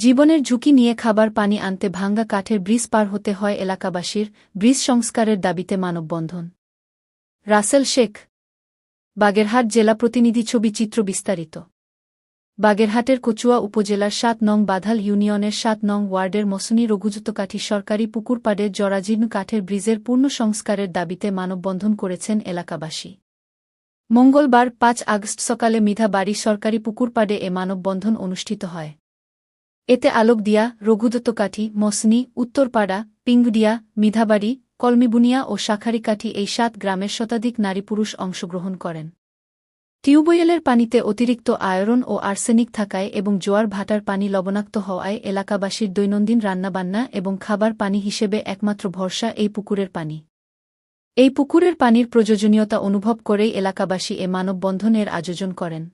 জীবনের ঝুঁকি নিয়ে খাবার পানি আনতে ভাঙ্গা কাঠের ব্রিজ পার হতে হয় এলাকাবাসীর, ব্রিজ সংস্কারের দাবিতে মানববন্ধন। রাসেল শেখ, বাগেরহাট জেলা প্রতিনিধি। ছবি চিত্র বিস্তারিত। বাগেরহাটের কচুয়া উপজেলার ৭ নং বাধাল ইউনিয়নের ৭ নং ওয়ার্ডের মসুনী রঘুযুতকাঠি সরকারি পুকুরপাড়ের জরাজীর্ণ কাঠের ব্রিজের পূর্ণ সংস্কারের দাবিতে মানববন্ধন করেছেন এলাকাবাসী। মঙ্গলবার ৫ আগস্ট সকালে মিধা বাড়ি সরকারি পুকুরপাড়ে এ মানববন্ধন অনুষ্ঠিত হয়। এতে আলোকদিয়া, রঘুদত্তকাঠি, মসনি, উত্তরপাড়া, পিংগুডিয়া, মিধাবাড়ি, কলমিবুনিয়া ও শাখারিকাঠি এই ৭ গ্রামের শতাধিক নারী পুরুষ অংশগ্রহণ করেন। টিউবওয়েলের পানিতে অতিরিক্ত আয়রন ও আর্সেনিক থাকায় এবং জোয়ার ভাটার পানি লবণাক্ত হওয়ায় এলাকাবাসীর দৈনন্দিন রান্নাবান্না এবং খাবার পানি হিসেবে একমাত্র ভরসা এই পুকুরের পানি। এই পুকুরের পানির প্রয়োজনীয়তা অনুভব করেই এলাকাবাসী এ মানববন্ধনের আয়োজন করেন।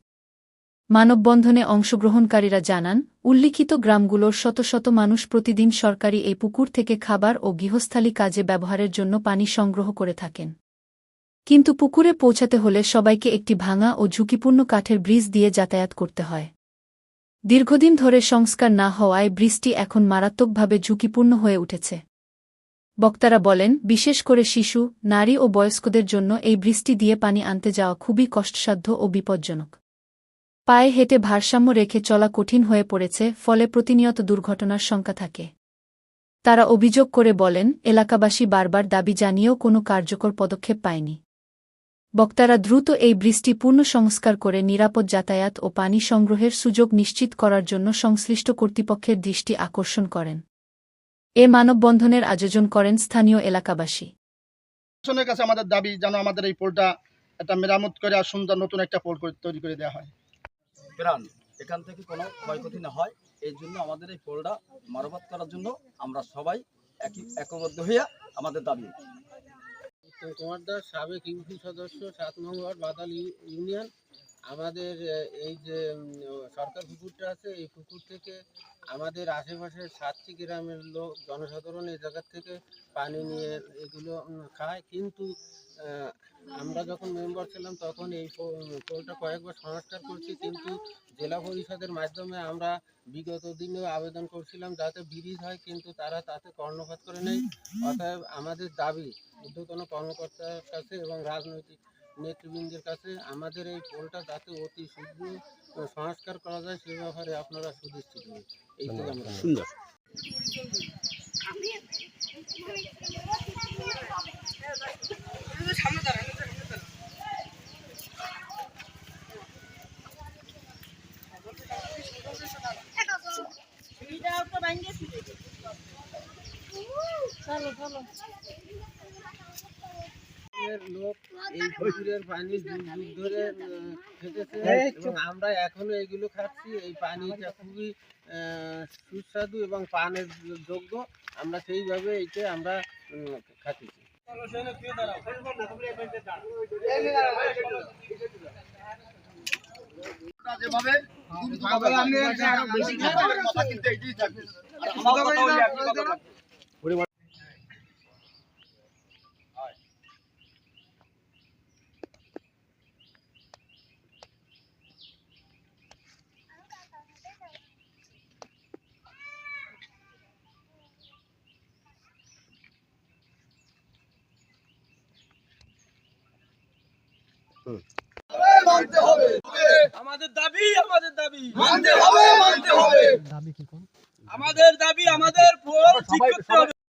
মানববন্ধনে অংশগ্রহণকারীরা জানান, উল্লিখিত গ্রামগুলোর শত শত মানুষ প্রতিদিন সরকারি এই পুকুর থেকে খাবার ও গৃহস্থালী কাজে ব্যবহারের জন্য পানি সংগ্রহ করে থাকেন। কিন্তু পুকুরে পৌঁছাতে হলে সবাইকে একটি ভাঙা ও ঝুঁকিপূর্ণ কাঠের ব্রিজ দিয়ে যাতায়াত করতে হয়। দীর্ঘদিন ধরে সংস্কার না হওয়ায় ব্রিজটি এখন মারাত্মকভাবে ঝুঁকিপূর্ণ হয়ে উঠেছে। বক্তারা বলেন, বিশেষ করে শিশু, নারী ও বয়স্কদের জন্য এই ব্রিজটি দিয়ে পানি আনতে যাওয়া খুবই কষ্টসাধ্য ও বিপজ্জনক। পায়ে হেঁটে ভারসাম্য রেখে চলা কঠিন হয়ে পড়েছে, ফলে প্রতিনিয়ত দুর্ঘটনার শঙ্কা থাকে। তারা অভিযোগ করে বলেন, এলাকাবাসী বারবার দাবি জানিয়েও কোনো কার্যকর পদক্ষেপ পায়নি। বক্তারা দ্রুত এই ব্রিজটি পূর্ণ সংস্কার করে নিরাপদ যাতায়াত ও পানি সংগ্রহের সুযোগ নিশ্চিত করার জন্য সংশ্লিষ্ট কর্তৃপক্ষের দৃষ্টি আকর্ষণ করেন। এ মানববন্ধনের আয়োজন করেন স্থানীয় এলাকাবাসী। প্রশাসনের কাছে আমাদের দাবি যেন আমাদের এই পোলটা একটা মেরামত করে আর সুন্দর নতুন একটা পোল তৈরি করে দেওয়া হয়। এখান থেকে কোনো ক্ষয়ক্ষতি না হয় এই জন্য আমাদের এই পোলটা মেরামত করার জন্য আমরা সবাই একবদ্ধ হয়ে আমাদের দাবি। কুমারদার সাবেক ইউপি সদস্য ৭ নং ওয়ার্ড বাদাল ইউনিয়ন। আমাদের এই যে সরকার পুকুরটা আছে, এই পুকুর থেকে আমাদের আশেপাশের ৭টি গ্রামের লোক জনসাধারণ এই জায়গার থেকে পানি নিয়ে এগুলো খায়। কিন্তু আমরা যখন মেম্বার ছিলাম তখন এই পোলটা কয়েকবার সংস্কার করছি, কিন্তু জেলা পরিষদের মাধ্যমে আমরা বিগত দিনেও আবেদন করছিলাম যাতে ব্রিজ হয়, কিন্তু তারা তাতে কর্ণপাত করে নেই। অতএব আমাদের দাবি ঊর্ধ্বতন কর্মকর্তার কাছে এবং রাজনৈতিক নেতৃবৃন্দের কাছে আমাদের এই পোলটা যাতে অতি শীঘ্র সংস্কার করা যায় সে ব্যাপারে আপনারা সুদৃষ্টি দিন। এইটাই আমরা সুন্দর। লোক এই পুকুরের পানি যুগ ধরে খেতেছে এবং আমরা এখনো এগুলো খাচ্ছি। এই পানিটা খুবই সুস্বাদু এবং পানের যোগ্য। আমরা সেইভাবে এইটা আমরা খাচ্ছি। যেভাবে আমাদের দাবি আমাদের দাবি মানতে হবে, মানতে হবে। আমাদের দাবি আমাদের পোল ঠিক করতে হবে।